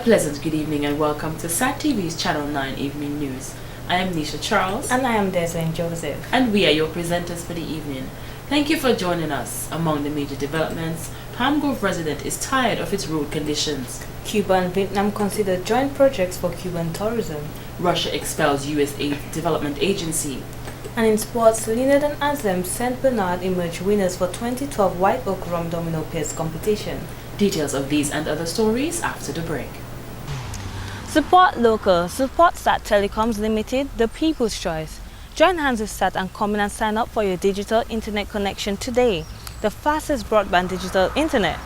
pleasant good evening and welcome to SAT TV's Channel 9 Evening News. I am Nisha Charles. And I am DESLYN Joseph. And we are your presenters for the evening. Thank you for joining us. Among the major developments, Palmgrove resident is tired of its road conditions. Cuba and Vietnam consider joint projects for Cuban tourism. Russia expels US Development Agency. And in sports, Leonard and Anselm St. Bernard emerged winners for 2012 White Oak Rum Domino Pairs competition. Details of these and other stories after the break. Support local, support SAT Telecoms Limited, the people's choice. Join hands with SAT and come in and sign up for your digital internet connection today. The fastest broadband digital internet.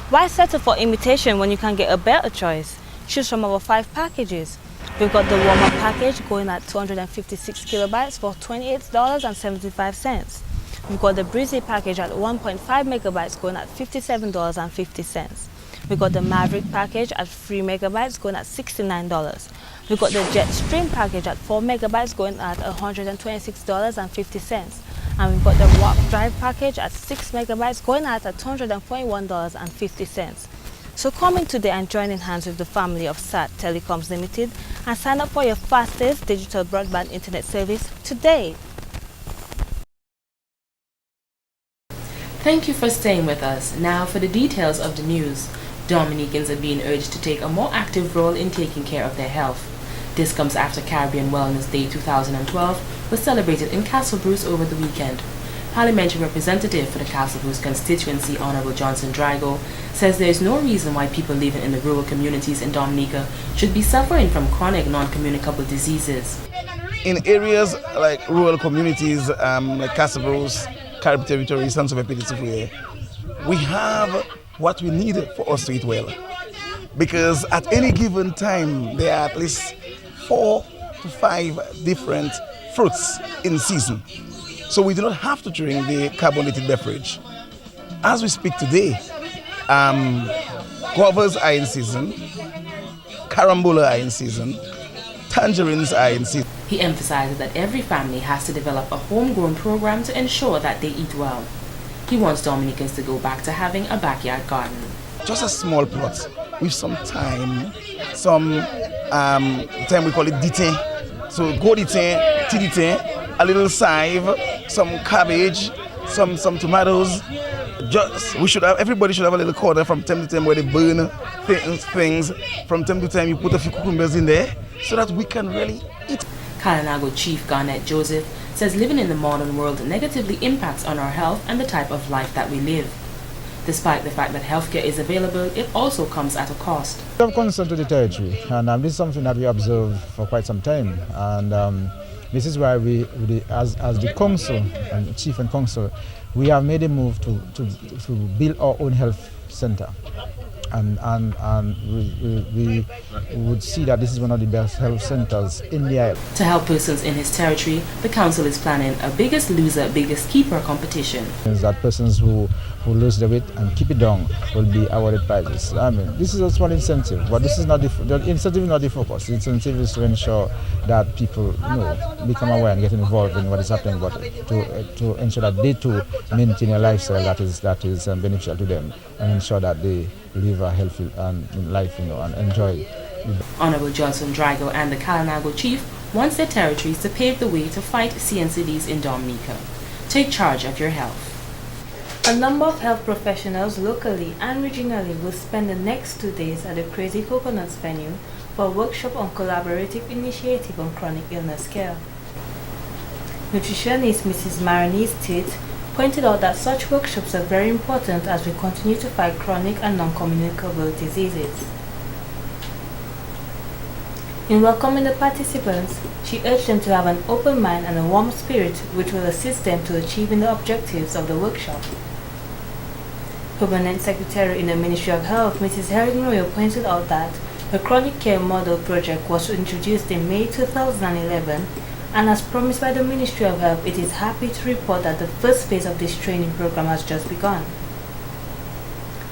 Why settle for imitation when you can get a better choice? Choose from our 5 packages. We've got the warm-up package going at 256 kilobytes for $28.75. We've got the breezy package at 1.5 megabytes going at $57.50. We've got the Maverick package at 3 megabytes going at $69. We've got the Jet Stream package at 4 megabytes going at $126.50. And we've got the Warp Drive package at 6 megabytes going at $241.50. So come in today and join in hands with the family of SAT Telecoms Limited and sign up for your fastest digital broadband internet service today. Thank you for staying with us. Now for the details of the news. Dominicans are being urged to take a more active role in taking care of their health. This comes after Caribbean Wellness Day 2012 was celebrated in Castle Bruce over the weekend. Parliamentary representative for the Castle Bruce constituency, Honorable Johnson Drigo, says there is no reason why people living in the rural communities in Dominica should be suffering from chronic non-communicable diseases. In areas like rural communities like Castle Bruce, Caribbean Territory, Sons of Epidemic, we have what we need for us to eat well. Because at any given time, there are at least 4 to 5 different fruits in season. So we do not have to drink the carbonated beverage. As we speak today, guavas are in season, carambola are in season, tangerines are in season. He emphasizes that every family has to develop a homegrown program to ensure that they eat well. He wants Dominicans to go back to having a backyard garden. Just a small plot with some thyme, some time we call it ditin. So go ditin, tea ditin, a little chive, some cabbage, some tomatoes. Everybody should have a little corner from time to time where they burn things. From time to time you put a few cucumbers in there so that we can really eat. Kalinago Chief Garnette Joseph says living in the modern world negatively impacts on our health and the type of life that we live. Despite the fact that healthcare is available, it also comes at a cost. We have concern to the territory, and this is something that we observe for quite some time. And this is why we as the council and chief and council, we have made a move to build our own health center. And we would see that this is one of the best health centers in the island. To help persons in his territory, the council is planning a biggest loser, biggest keeper competition. That persons who lose the weight and keep it down will be awarded prizes. I mean, this is a small incentive, but this is not the incentive is not the focus. The incentive is to ensure that people become aware and get involved in what is happening, but to ensure that they too maintain a lifestyle that is beneficial to them and ensure that they live a healthy life, and enjoy. Honorable Johnson Drigo and the Kalinago Chief wants their territories to pave the way to fight CNCDs in Dominica. Take charge of your health. A number of health professionals locally and regionally will spend the next 2 days at the Crazy Coconuts venue for a workshop on collaborative initiative on chronic illness care. Nutritionist Mrs. Maronese Tate pointed out that such workshops are very important as we continue to fight chronic and non-communicable diseases. In welcoming the participants, she urged them to have an open mind and a warm spirit which will assist them to achieving the objectives of the workshop. Permanent Secretary in the Ministry of Health, Mrs. Helen pointed out that the Chronic Care Model Project was introduced in May 2011, and as promised by the Ministry of Health, it is happy to report that the first phase of this training program has just begun.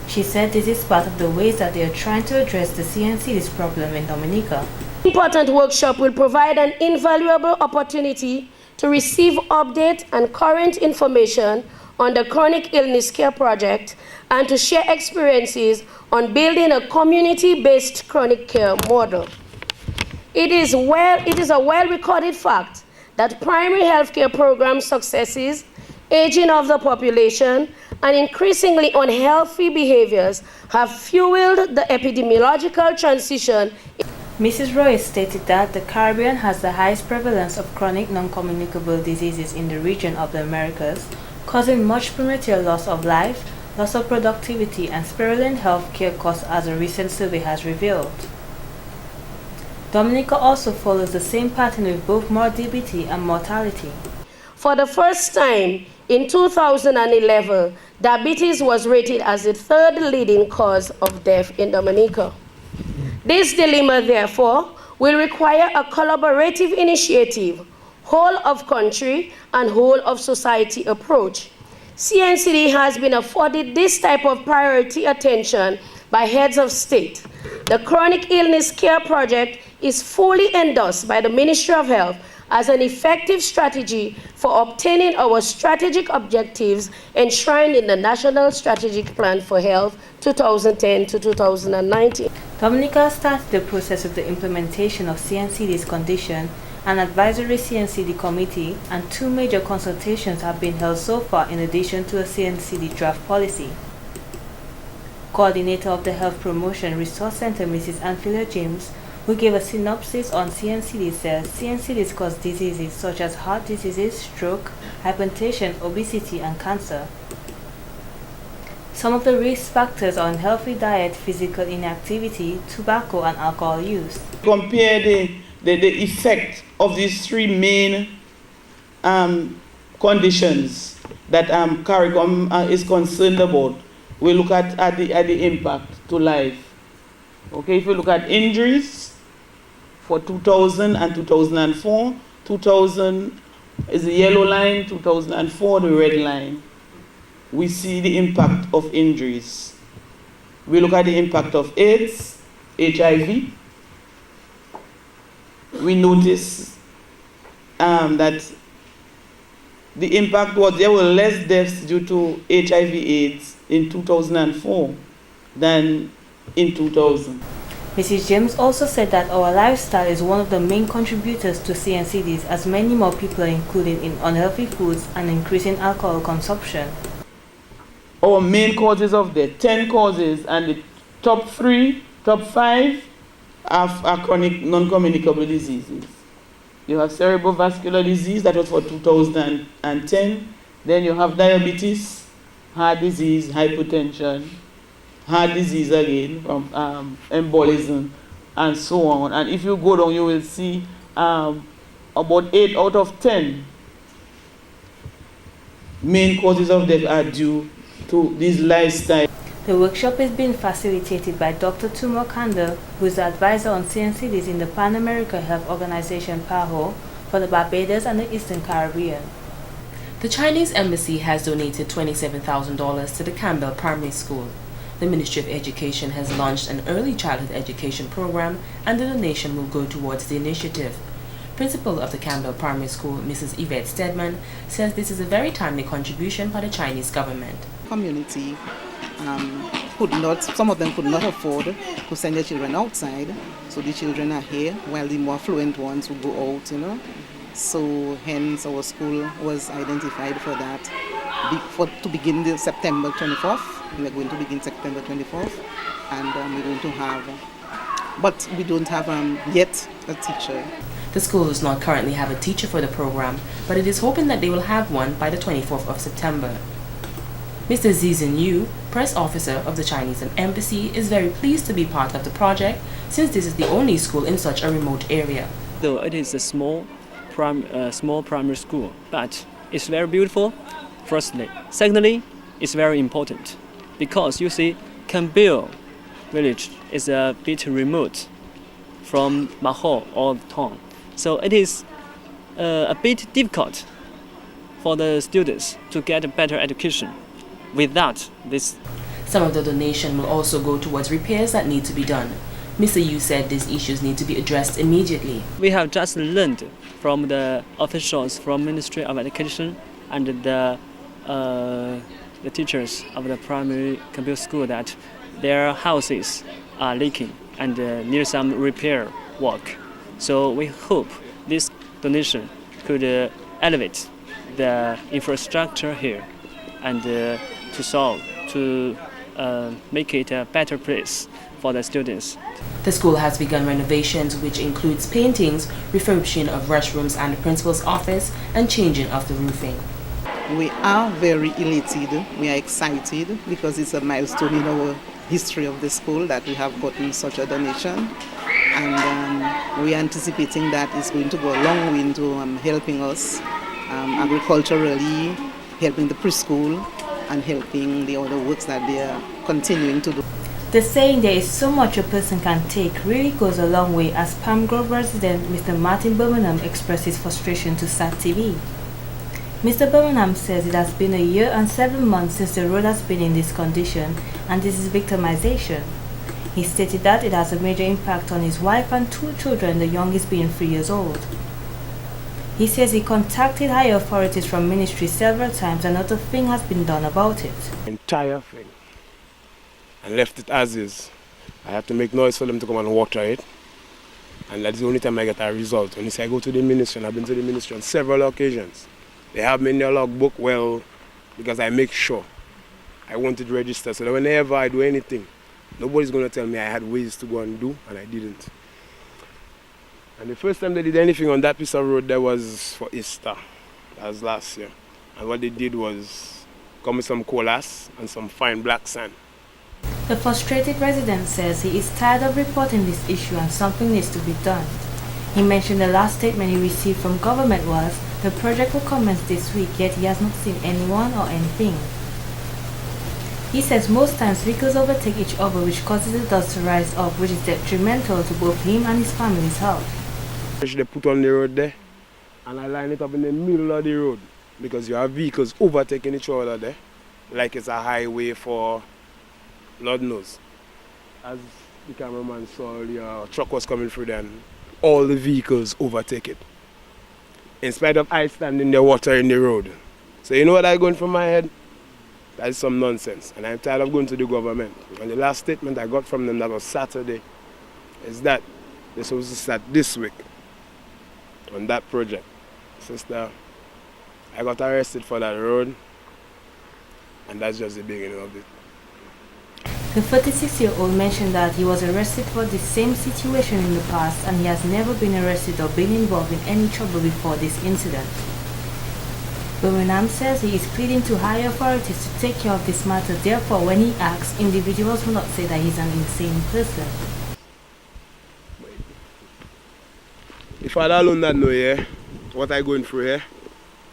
She said this is part of the ways that they are trying to address the CNCD's problem in Dominica. Important workshop will provide an invaluable opportunity to receive update and current information on the chronic illness care project and to share experiences on building a community-based chronic care model. It is a well-recorded fact that primary healthcare program successes, aging of the population, and increasingly unhealthy behaviors have fueled the epidemiological transition. Mrs. Roy stated that the Caribbean has the highest prevalence of chronic non-communicable diseases in the region of the Americas, causing much premature loss of life, loss of productivity, and spiraling health care costs, as a recent survey has revealed. Dominica also follows the same pattern with both morbidity and mortality. For the first time in 2011, diabetes was rated as the third leading cause of death in Dominica. This dilemma, therefore, will require a collaborative initiative, whole of country and whole of society approach. CNCD has been afforded this type of priority attention by heads of state. The Chronic Illness Care Project is fully endorsed by the Ministry of Health as an effective strategy for obtaining our strategic objectives enshrined in the National Strategic Plan for Health 2010 to 2019. Dominica started the process with the implementation of CNCD's condition. An advisory CNCD committee and 2 major consultations have been held so far, in addition to a CNCD draft policy. Coordinator of the Health Promotion Resource Center, Mrs. Anthelia James, who gave a synopsis on CNCD, says CNCDs cause diseases such as heart diseases, stroke, hypertension, obesity, and cancer. Some of the risk factors are unhealthy diet, physical inactivity, tobacco, and alcohol use. Compare the effect of these 3 main conditions that CARICOM is concerned about. We look at the impact to life. Okay, if you look at injuries for 2000 and 2004, 2000 is the yellow line, 2004 the red line. We see the impact of injuries. We look at the impact of AIDS, HIV. We notice that the impact was there were less deaths due to HIV/AIDS in 2004 than in 2000. Mrs. James also said that our lifestyle is one of the main contributors to CNCDs, as many more people are included in unhealthy foods and increasing alcohol consumption. Our main causes of death, 10 causes, and the top 5 are chronic non-communicable diseases. You have cerebrovascular disease, that was for 2010. Then you have diabetes, heart disease, hypertension, heart disease again from embolism, and so on. And if you go down, you will see about 8 out of 10 main causes of death are due to this lifestyle. The workshop is being facilitated by Dr. Tumo Kanda, who is the advisor on CNCDs in the Pan-American Health Organization PAHO for the Barbados and the Eastern Caribbean. The Chinese Embassy has donated $27,000 to the Campbell Primary School. The Ministry of Education has launched an early childhood education program, and the donation will go towards the initiative. Principal of the Campbell Primary School, Mrs. Yvette Steadman, says this is a very timely contribution by the Chinese government. Community some of them could not afford to send their children outside, so the children are here while the more affluent ones will go out, So hence our school was identified for that. To begin the September 24th, we are going to begin September 24th, and we're going to have, but we don't have yet a teacher. The school does not currently have a teacher for the program, but it is hoping that they will have one by the 24th of September. Mr. Zizhen Yu, press officer of the Chinese Embassy, is very pleased to be part of the project, since this is the only school in such a remote area. Though it is a small primary school, but it's very beautiful, firstly. Secondly, it's very important, because you see, Campbell village is a bit remote from Mahal or town. So it is a bit difficult for the students to get a better education. Without this, some of the donation will also go towards repairs that need to be done. Mr. Yu said these issues need to be addressed immediately. We have just learned from the officials from Ministry of Education and the the teachers of the primary computer school that their houses are leaking and need some repair work. So we hope this donation could elevate the infrastructure here and to make it a better place for the students. The school has begun renovations, which includes paintings, refurbishing of restrooms and the principal's office, and changing of the roofing. We are very elated, we are excited because it's a milestone in our history of the school that we have gotten such a donation, and we are anticipating that it's going to go a long way into helping us agriculturally, helping the preschool, and helping the other works that they are continuing to do. The saying there is so much a person can take really goes a long way, as Palmgrove resident Mr. Martin Birmingham expressed his frustration to SAT TV. Mr. Birmingham says it has been a year and 7 months since the road has been in this condition, and this is victimization. He stated that it has a major impact on his wife and 2 children, the youngest being 3 years old. He says he contacted higher authorities from ministry several times and not a thing has been done about it. Entire thing. And left it as is. I have to make noise for them to come and water it. And that's the only time I get a result. When you say I go to the ministry, and I've been to the ministry on several occasions. They have me in their logbook, well, because I make sure I want it registered so that whenever I do anything, nobody's going to tell me I had ways to go and do, and I didn't. And the first time they did anything on that piece of road there was for Easter. That was last year. And what they did was come with some colas and some fine black sand. The frustrated resident says he is tired of reporting this issue and something needs to be done. He mentioned the last statement he received from government was the project will commence this week, yet he has not seen anyone or anything. He says most times vehicles overtake each other, which causes the dust to rise up, which is detrimental to both him and his family's health. They put on the road there, and I line it up in the middle of the road because you have vehicles overtaking each other there, like it's a highway for Lord knows. As the cameraman saw, the truck was coming through there, and all the vehicles overtake it. In spite of I standing there water in the road. So you know what I going from my head? That is some nonsense, and I'm tired of going to the government. And the last statement I got from them, that was Saturday, is that they're supposed to start this week on that project. Sister, I got arrested for that road, and that's just the beginning of it. The 36-year-old mentioned that he was arrested for the same situation in the past and he has never been arrested or been involved in any trouble before this incident. Birmingham says he is pleading to higher authorities to take care of this matter. Therefore, when he asks, individuals will not say that he's an insane person. If I alone that know here, what I going through here,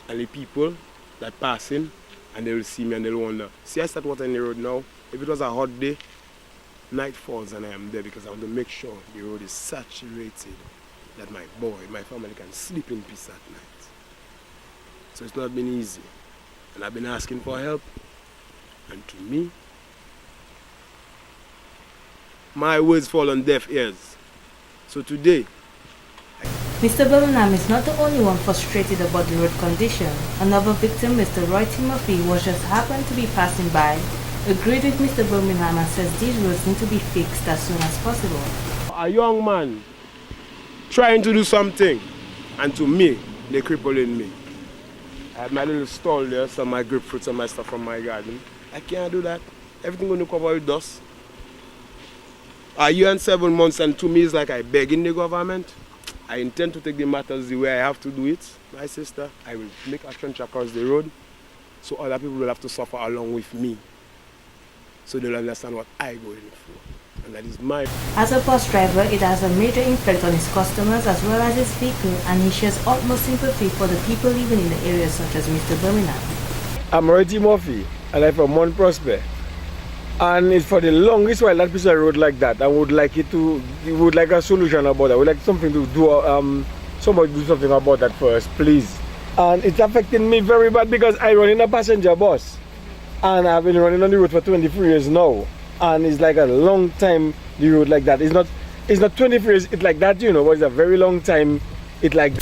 and the people that passing, and they will see me and they'll wonder, see I start water in the road now. If it was a hot day, night falls and I am there because I want to make sure the road is saturated that my family can sleep in peace at night. So it's not been easy. And I've been asking for help. And to me, my words fall on deaf ears. So today, Mr. Birmingham is not the only one frustrated about the road condition. Another victim, Mr. Roy Timothy, was just happened to be passing by, agreed with Mr. Birmingham and says these roads need to be fixed as soon as possible. A young man trying to do something, and to me, they crippling me. I have my little stall there, some of my grapefruits and my stuff from my garden. I can't do that. Everything going to cover with dust. A year and 7 months, and to me it's like I begging the government. I intend to take the matters the way I have to do it, my sister. I will make a trench across the road so other people will have to suffer along with me. So they'll understand what I go in for. And that is my... As a bus driver, it has a major impact on his customers as well as his vehicle, and he shares utmost sympathy for the people living in the area such as Mr. Birmingham. I'm Roy Timothy, and I'm from Mount Prosper. And it's for the longest while that piece of road like that. I would like would like a solution about that. I would like something to do, somebody do something about that for us, please. And it's affecting me very bad because I run in a passenger bus. And I've been running on the road for 23 years now. And it's like a long time, the road like that. It's not 23 years, it's like that, you know, but it's a very long time. It's like...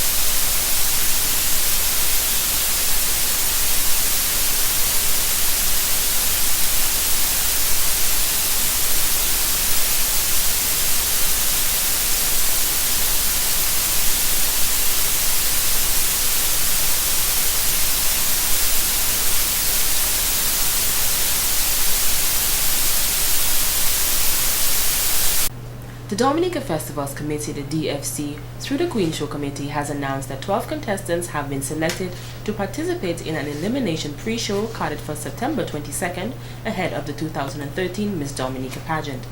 The Dominica Festivals Committee, the DFC, through the Queen Show Committee, has announced that 12 contestants have been selected to participate in an elimination pre-show carded for September 22nd ahead of the 2013 Miss Dominica pageant.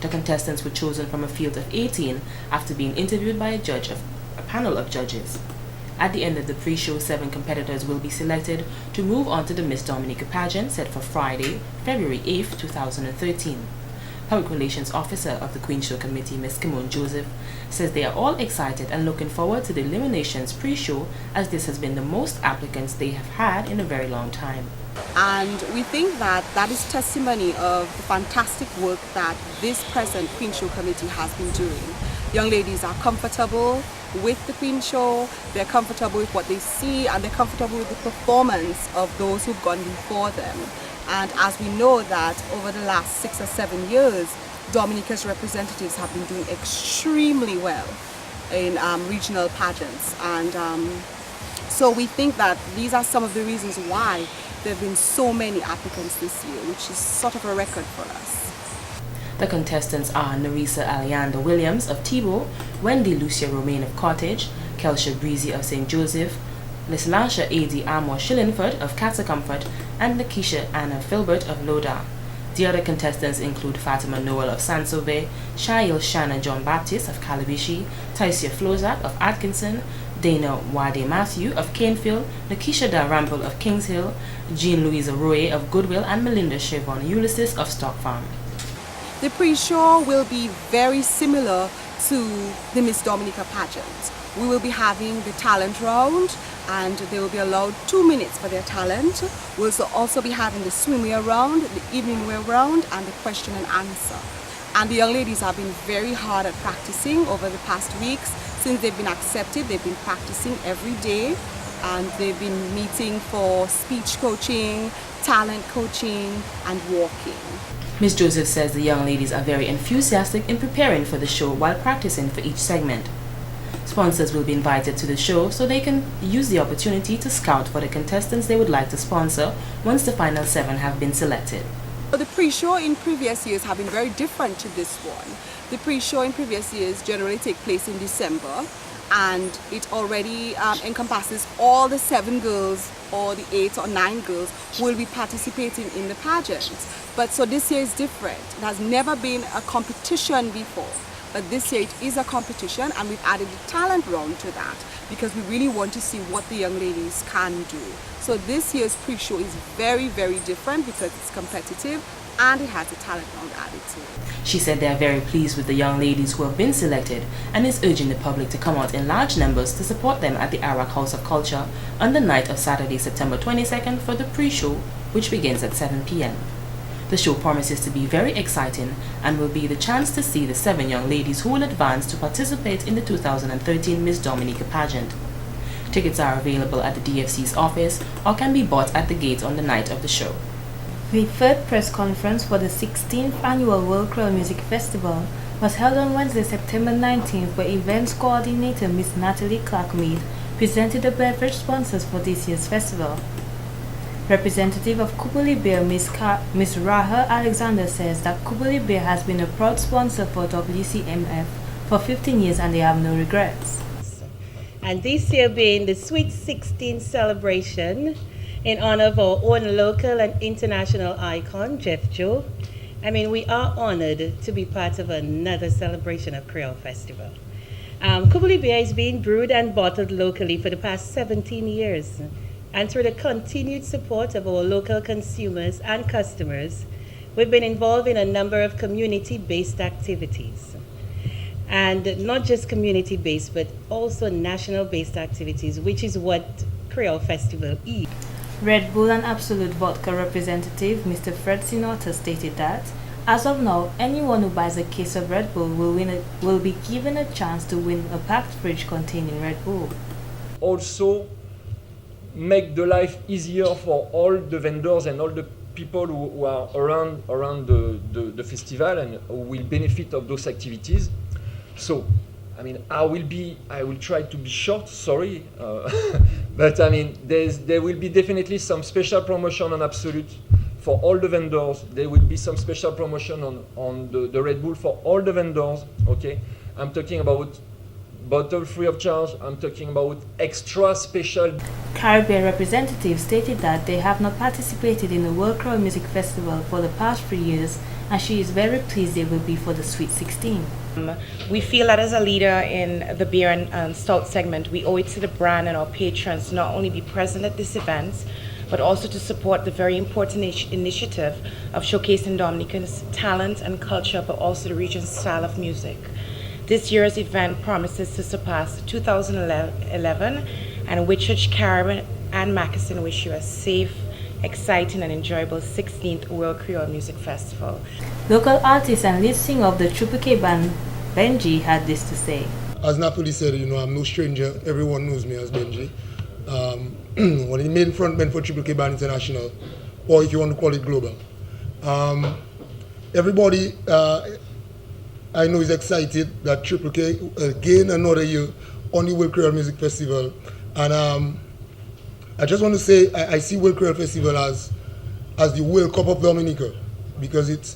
The contestants were chosen from a field of 18 after being interviewed by a panel of judges. At the end of the pre-show, 7 competitors will be selected to move on to the Miss Dominica pageant set for Friday, February 8th, 2013. Public Relations Officer of the Queen Show Committee, Ms. Kimone Joseph, says they are all excited and looking forward to the eliminations pre-show, as this has been the most applicants they have had in a very long time. And we think that that is testimony of the fantastic work that this present Queen Show Committee has been doing. Young ladies are comfortable with the Queen Show, they're comfortable with what they see, and they're comfortable with the performance of those who've gone before them. And as we know that over the last 6 or 7 years, Dominica's representatives have been doing extremely well in regional pageants. And so we think that these are some of the reasons why there have been so many applicants this year, which is sort of a record for us. The contestants are Narisa Alianda Williams of Tebow, Wendy Lucia Romaine of Cottage, Kelsha Breezy of St. Joseph, Lislansha A.D. Amor Shillingford of Catacomfort, and Nakisha Anna Filbert of Loda. The other contestants include Fatima Noel of Sansove, Shail Shanna John Baptist of Calabishi, Taisia Flozak of Atkinson, Dana Wade Matthew of Canefield, Nakisha Da Rample of Kings Hill, Jean Louisa Roye of Goodwill, and Melinda Chevron Ulysses of Stock Farm. The pre-show will be very similar to the Miss Dominica pageant. We will be having the talent round, and they will be allowed 2 minutes for their talent. We'll also be having the swimwear round, the evening wear round, and the question and answer. And the young ladies have been very hard at practicing over the past weeks. Since they've been accepted, they've been practicing every day, and they've been meeting for speech coaching, talent coaching, and walking. Ms. Joseph says the young ladies are very enthusiastic in preparing for the show while practicing for each segment. Sponsors will be invited to the show so they can use the opportunity to scout for the contestants they would like to sponsor once the final 7 have been selected. The pre-show in previous years have been very different to this one. The pre-show in previous years generally take place in December, and it already encompasses all the 7 girls or the 8 or 9 girls who will be participating in the pageant. But so this year is different. It has never been a competition before, but this year it is a competition, and we've added the talent round to that because we really want to see what the young ladies can do. So this year's pre-show is very, very different because it's competitive and it has a talent round added to it. She said they are very pleased with the young ladies who have been selected and is urging the public to come out in large numbers to support them at the Arak House of Culture on the night of Saturday, September 22nd for the pre-show, which begins at 7 p.m. The show promises to be very exciting and will be the chance to see the 7 young ladies who will advance to participate in the 2013 Miss Dominica pageant. Tickets are available at the DFC's office or can be bought at the gate on the night of the show. The third press conference for the 16th Annual World Creole Music Festival was held on Wednesday, September 19th, where events coordinator Miss Natalie Clark-Mead presented the beverage sponsors for this year's festival. Representative of Kubuli Beer, Ms. Raha Alexander, says that Kubuli Beer has been a proud sponsor for WCMF for 15 years and they have no regrets. And this year being the Sweet 16 celebration in honor of our own local and international icon, Jeff Joe. I mean, we are honored to be part of another celebration of Creole Festival. Kubuli Beer is being brewed and bottled locally for the past 17 years. And through the continued support of our local consumers and customers, we've been involved in a number of community-based activities. And not just community-based, but also national-based activities, which is what Creole Festival is. Red Bull and Absolut Vodka representative Mr. Fred Cenorta stated that, as of now, anyone who buys a case of Red Bull will be given a chance to win a packed fridge containing Red Bull. Also, make the life easier for all the vendors and all the people who are around the festival and who will benefit of those activities. So, I mean, I will try to be short, sorry, but I mean, there will be definitely some special promotion on Absolut for all the vendors. There will be some special promotion on the Red Bull for all the vendors, okay? I'm talking about bottle free of charge, I'm talking about extra special. Caribbean representatives stated that they have not participated in the World Creole Music Festival for the past 3 years, and she is very pleased they will be for the Sweet 16. We feel that as a leader in the beer and stout segment, we owe it to the brand and our patrons to not only be present at this event, but also to support the very important initiative of showcasing Dominican's talent and culture, but also the region's style of music. This year's event promises to surpass 2011, and Whitchurch, Caribbean, and Macassin wish you a safe, exciting, and enjoyable 16th World Creole Music Festival. Local artist and lead singer of the Triple K band, Benji, had this to say. As Napoli said, I'm no stranger. Everyone knows me as Benji. One of the main frontmen for Triple K Band International, or if you want to call it global. Everybody I know is excited that Triple K again another year on the World Creole Music Festival. And I just want to say I see World Creole Festival as the World Cup of Dominica, because it's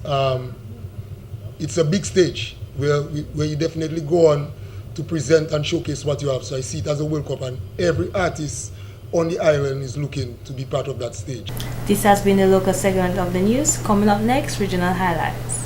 a big stage where you definitely go on to present and showcase what you have. So I see it as a World Cup, and every artist on the island is looking to be part of that stage. This has been the local segment of the news. Coming up next, regional highlights.